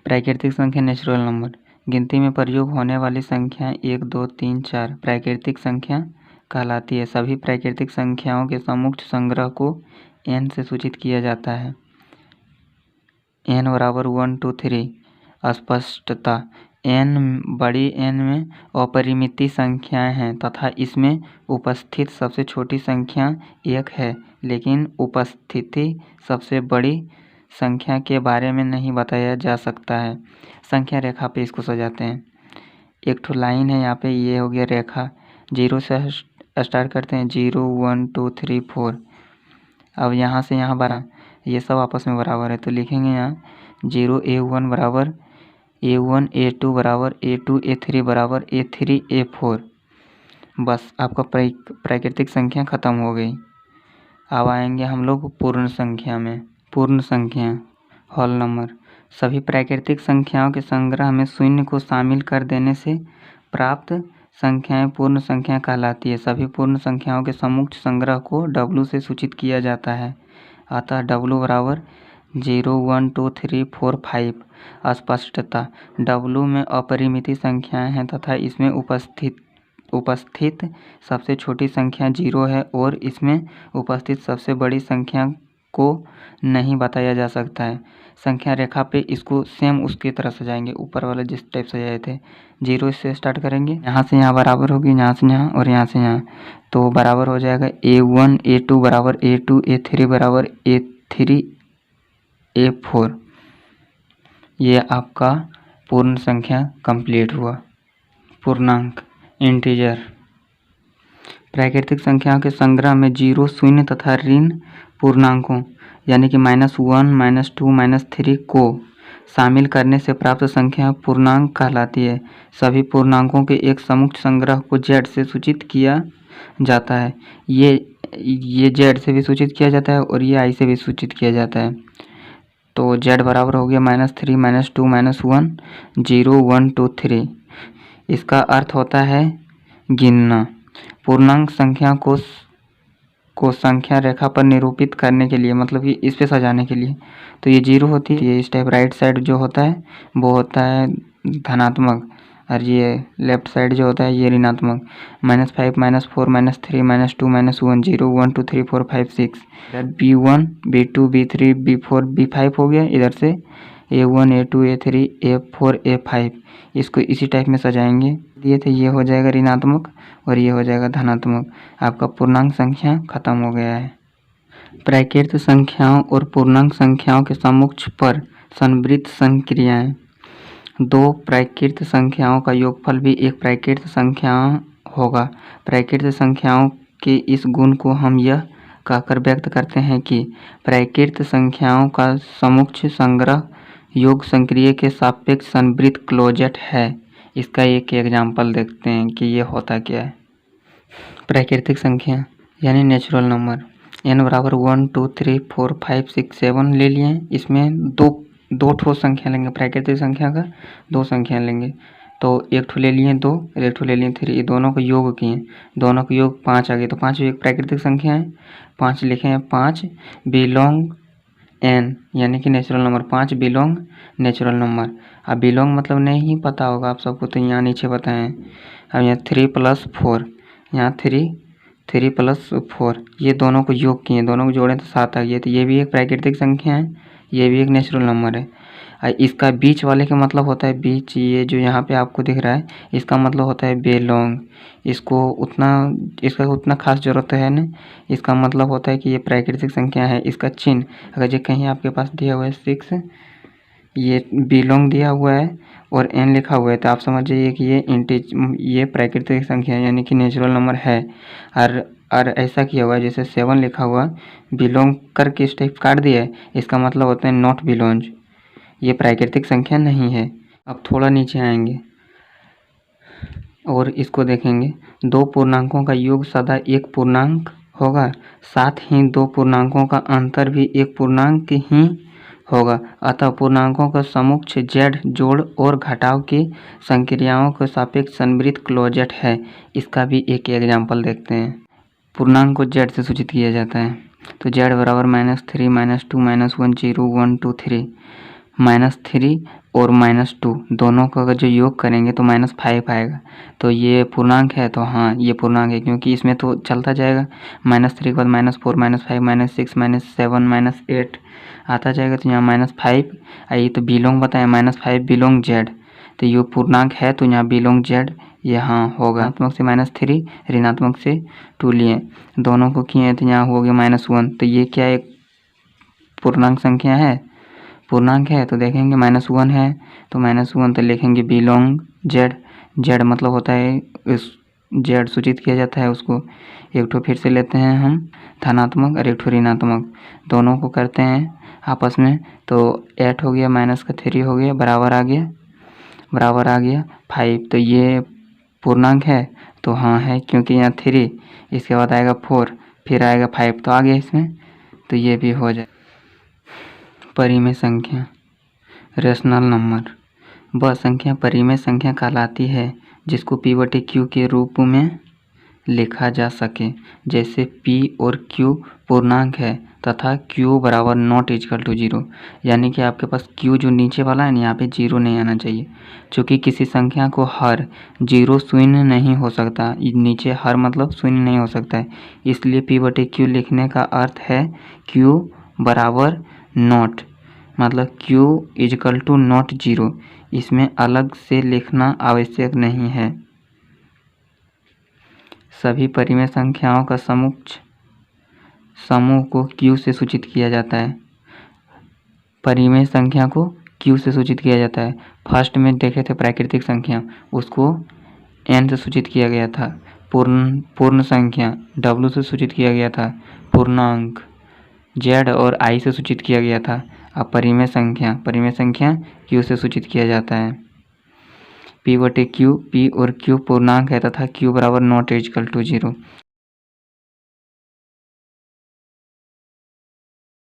प्राकृतिक संख्या natural number. गिनती में प्रयोग होने वाली संख्याएं 1, 2, 3, 4 प्राकृतिक संख्या कहलाती है। सभी प्राकृतिक संख्याओं के समूह संग्रह को n से सूचित किया जाता है। n बराबर 1, 2, 3। अस्पष्टता। n बड़ी n में अपरिमित संख्याएं हैं तथा इसमें उपस्थित सबसे छोटी संख्या 1 है, लेकिन उपस्थिति सबसे बड़ी संख्या के बारे में नहीं बताया जा सकता है। संख्या रेखा पे इसको सजाते हैं। एक ठो लाइन है यहाँ पे, ये हो गया रेखा। 0 से स्टार्ट करते हैं, 0, 1, 2, 3, 4। अब यहाँ से यहाँ 12, ये सब आपस में बराबर है तो लिखेंगे यहाँ 0 A1 बराबर A1 A2 बराबर A2 A3 बराबर A3 A4। बस आपका प्राकृतिक संख्या ख़त्म हो गई। अब आएंगे हम लोग पूर्ण संख्या में। पूर्ण संख्या होल नंबर। सभी प्राकृतिक संख्याओं के संग्रह में शून्य को शामिल कर देने से प्राप्त संख्याएं पूर्ण संख्या कहलाती है। सभी पूर्ण संख्याओं के समूह संग्रह को W से सूचित किया जाता है। अतः W बराबर 0, 1, 2, 3, 4, 5। अस्पष्टता। W में अपरिमित संख्याएं हैं तथा इसमें उपस्थित सबसे छोटी संख्या 0 है और इसमें उपस्थित सबसे बड़ी संख्या को नहीं बताया जा सकता है। संख्या रेखा पे इसको सेम उसकी तरह सजाएंगे, ऊपर वाला जिस टाइप सजाए थे। 0 से स्टार्ट करेंगे, यहाँ से यहाँ बराबर होगी, यहाँ से यहाँ और यहाँ से यहाँ, तो बराबर हो जाएगा A1 A2 बराबर A2 A3 बराबर A3 A4। ये आपका पूर्ण संख्या कंप्लीट हुआ। पूर्णांक इंटीजर। प्राकृतिक संख्याओं के संग्रह में 0, शून्य तथा ऋण पूर्णांकों यानी कि -1, -2, -3 को शामिल करने से प्राप्त संख्या पूर्णांक कहलाती है। सभी पूर्णांकों के एक समूह संग्रह को Z से सूचित किया जाता है। ये Z से भी सूचित किया जाता है और ये I से भी सूचित किया जाता है। तो Z बराबर हो गया -3, -2, -1, 0, 1, 2, 3। इसका अर्थ होता है गिनना। पूर्णांक संख्या को संख्या रेखा पर निरूपित करने के लिए, मतलब कि इस पे सजाने के लिए, तो ये 0 होती है। ये इस टाइप राइट साइड जो होता है वो होता है धनात्मक और ये लेफ्ट साइड जो होता है ये ऋणात्मक। -5, -4, -3, -2, -1, 0, 1, 2, 3, 4, 5, 6। B1 B2 B3 B4 B5 हो गया। इधर से A1 A2 A3 A4 A5। इसको इसी टाइप में सजाएंगे दिए थे। ये हो जाएगा ऋणात्मक और ये हो जाएगा धनात्मक। आपका पूर्णांक संख्या खत्म हो गया है। प्राकृत संख्याओं और पूर्णांक संख्याओं के समूह पर संवृत्त संक्रियाएं। दो प्राकृत संख्याओं का योगफल भी एक प्राकृत संख्या होगा। प्राकृत संख्याओं के इस गुण को हम यह कहकर व्यक्त करते हैं कि प्राकृत संख्याओं का समूह संग्रह योग संक्रिय के सापेक्ष संवृत्त क्लोजेट है। इसका एक एग्जाम्पल देखते हैं कि ये होता क्या है। प्राकृतिक संख्या यानी नेचुरल नंबर n बराबर 1, 2, 3, 4, 5, 6, 7 ले लिए। इसमें दो ठो संख्या लेंगे। प्राकृतिक संख्या का दो संख्या लेंगे, तो एक ठो ले लिए 2 और एक ठो ले लिए 3। ये दोनों का योग किए, दोनों का योग 5 आ गए, तो 5 एक प्राकृतिक संख्या है। 5 लिखे हैं। 5 बिलोंग n यानी कि natural number. 5 belong natural number. अब बिलोंग मतलब नहीं पता होगा आप सबको, तो यहाँ नीचे बताएं। अब यहाँ 3 + 4, यहाँ 3 + 4, ये दोनों को योग किए, दोनों को जोड़ें तो 7 आ गया। तो ये भी एक प्राकृतिक संख्या है, ये भी एक नेचुरल नंबर है। इसका बीच वाले का मतलब होता है बीच, ये जो यहाँ पे आपको दिख रहा है इसका मतलब होता है बिलोंग। इसका उतना खास जरूरत है नहीं। इसका मतलब होता है कि ये प्राकृतिक संख्या है। इसका चिन्ह अगर जो कहीं आपके पास दिया हुआ है 6, ये बिलोंग दिया हुआ है और n लिखा हुआ है, तो आप समझ जाइए कि ये प्राकृतिक संख्या यानी कि नेचुरल नंबर है। और ऐसा किया हुआ है जैसे 7 लिखा हुआ, बिलोंग करके इस टाइप काट दिया है, इसका मतलब होता है नॉट बिलोंग, ये प्राकृतिक संख्या नहीं है। अब थोड़ा नीचे आएंगे और इसको देखेंगे। दो पूर्णांकों का योग सदा एक पूर्णांक होगा, साथ ही दो पूर्णांकों का अंतर भी एक पूर्णांक ही होगा। अतः पूर्णांकों का समूह z जोड़ और घटाव की संक्रियाओं के सापेक्ष संवृत्त क्लोजेट है। इसका भी एक एग्जाम्पल देखते हैं। पूर्णांक को z से सूचित किया जाता है, तो z बराबर -3, -2, -1, 0, 1, 2, 3। -3 और -2 दोनों का अगर जो योग करेंगे तो -5 आएगा। तो ये पूर्णांक है, तो हाँ ये पूर्णांक है, क्योंकि इसमें तो चलता जाएगा। -3 के बाद -4 -5 -6 -7 -8 आता जाएगा। तो यहाँ -5 ये तो बिलोंग बताया, -5 बिलोंग जेड, तो ये पूर्णांक है तो यहाँ बिलोंग जेड यहाँ होगा। ऋणात्मक से -3 ऋणात्मक से 2 लिए, दोनों को किए तो यहाँ हो गया -1। तो ये क्या एक पूर्णांक संख्या है, पूर्णांक है। तो देखेंगे -1 है तो -1 तो लिखेंगे बिलोंग जेड। जेड मतलब होता है इस जेड सूचित किया जाता है उसको। एक ठो फिर से लेते हैं हम धनात्मक और एक ठो ऋणात्मक, दोनों को करते हैं आपस में। तो 8 हो गया -3 हो गया, बराबर आ गया 5। तो ये पूर्णांक है, तो हाँ है, क्योंकि यहाँ 3 इसके बाद आएगा 4 फिर आएगा 5 तो आ गया इसमें, तो ये भी हो जाए। परिमेय संख्या रेशनल नंबर, वह संख्या परिमेय संख्या कहलाती है जिसको p/q के रूप में लिखा जा सके। जैसे p और q पूर्णांक है तथा q बराबर नॉट इक्वल टू 0, यानी कि आपके पास q जो नीचे वाला है ना, यहाँ पे 0 नहीं आना चाहिए। चूँकि किसी संख्या को हर 0 शून्य नहीं हो सकता, नीचे हर मतलब शून्य नहीं हो सकता है, इसलिए p/q लिखने का अर्थ है q बराबर नॉट, मतलब q इक्वल टू नॉट 0। इसमें अलग से लिखना आवश्यक नहीं है। सभी परिमेय संख्याओं का समूह को q से सूचित किया जाता है। परिमेय संख्या को q से सूचित किया जाता है। फर्स्ट में देखे थे प्राकृतिक संख्या, उसको n से सूचित किया गया था। पूर्ण संख्या w से सूचित किया गया था। पूर्णांक z और i से सूचित किया गया था। अब परिमेय संख्या q से सूचित किया जाता है। p/q, p और q पूर्णांक है तथा q बराबर नॉट इक्वल टू 0।